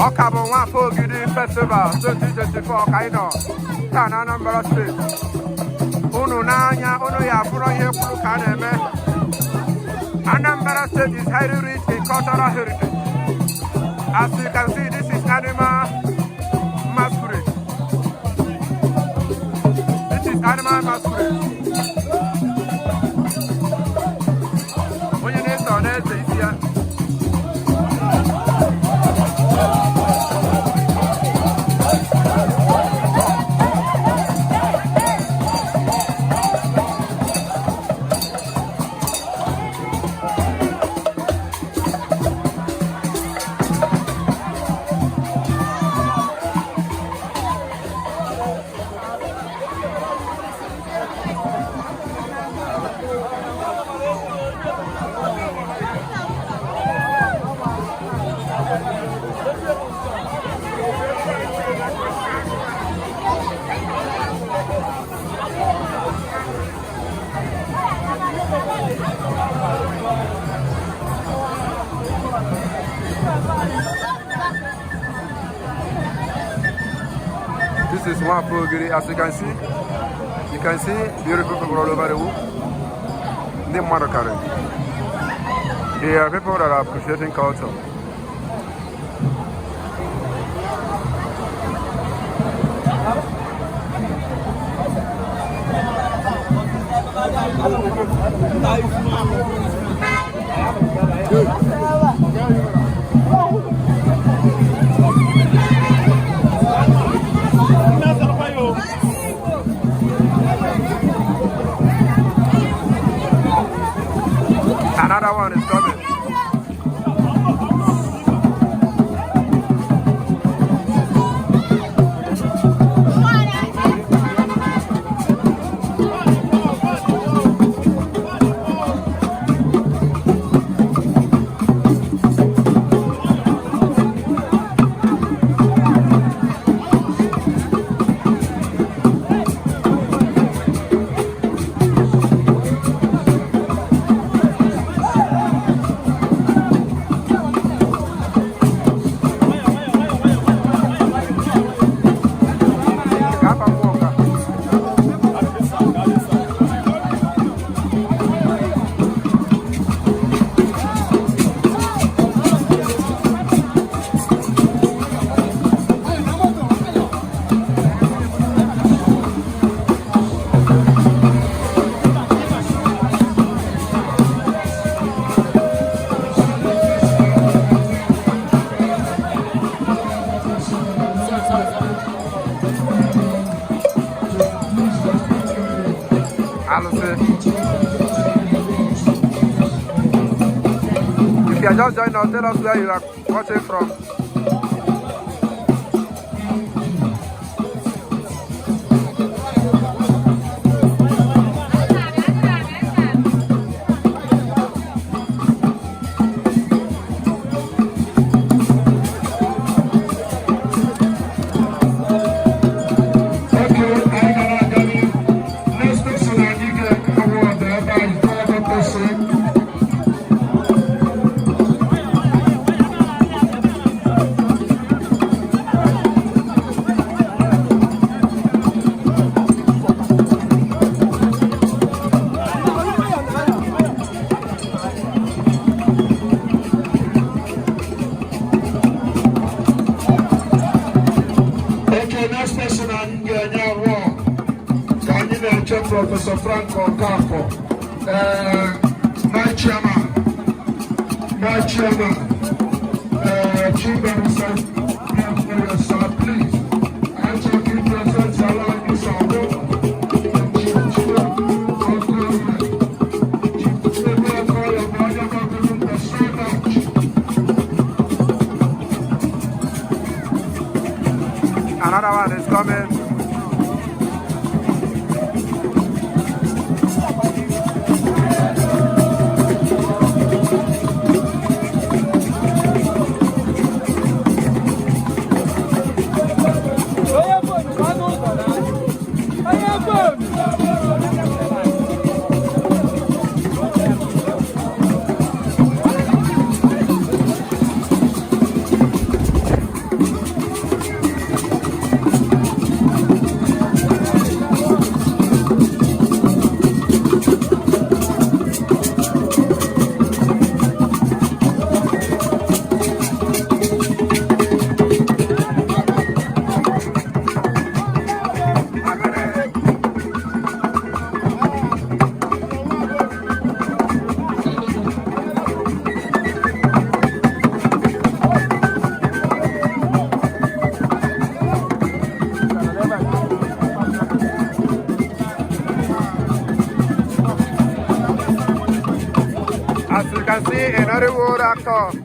Okabo Wafo Gidi Festival 2024 Kaino Tana Anambra State. Unu Nanya, Unu Yapuro Yekulu Kaneme. Anambra State is highly rich in cultural heritage. As you can see, this is animal masquerade. This is animal masquerade. When you need to it's easier. This is one Pogiri, as you can see beautiful people all over the world. They are people that are appreciating culture. Another one is coming. If you are just joining us, tell us where you are watching from. Professor Franco Capo, my chairman, Chief Minister, please, I'm talking President Salah Musabo, Another one is coming. culture,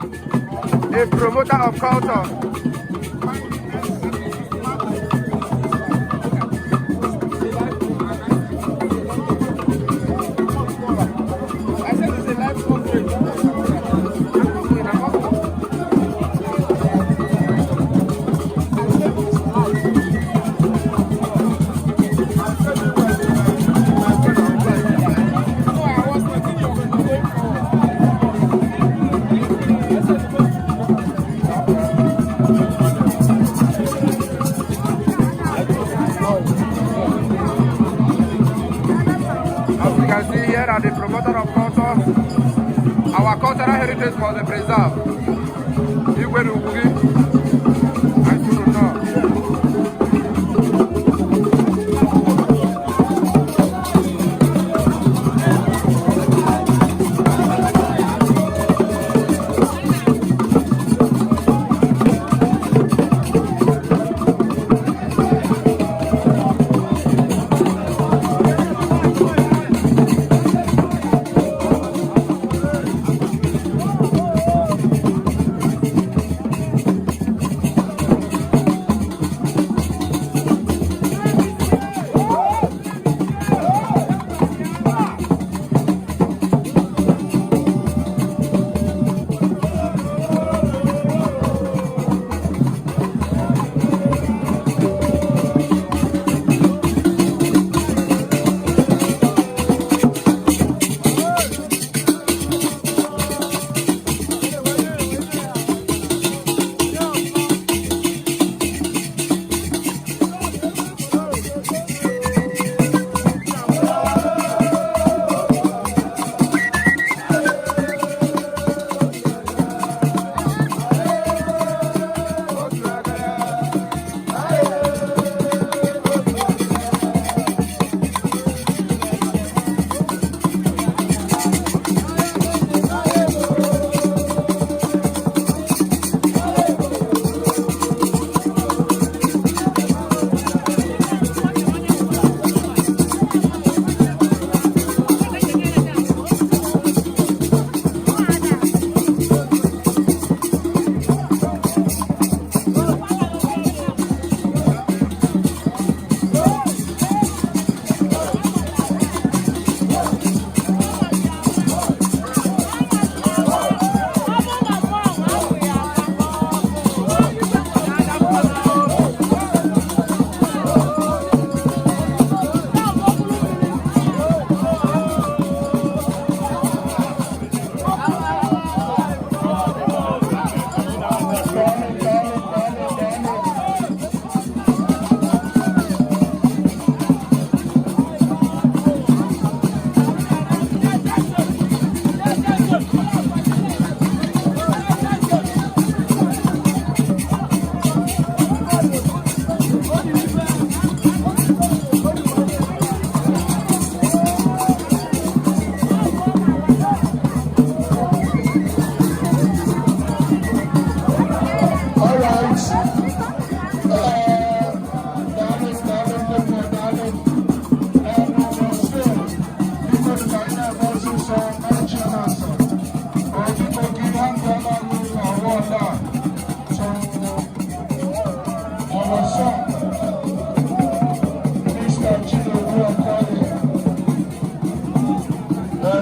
a promoter of culture. Here are the promoter of culture. Our cultural heritage must be preserved. Igwe Ugugi and Kuruno.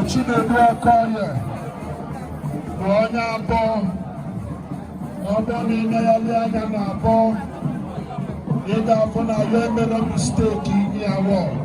Chinedu Okoye bụ onye abụọ ọbịa n'ime ya lie anya na abụọ ị ga-afụ na ya emere misteki inye awọ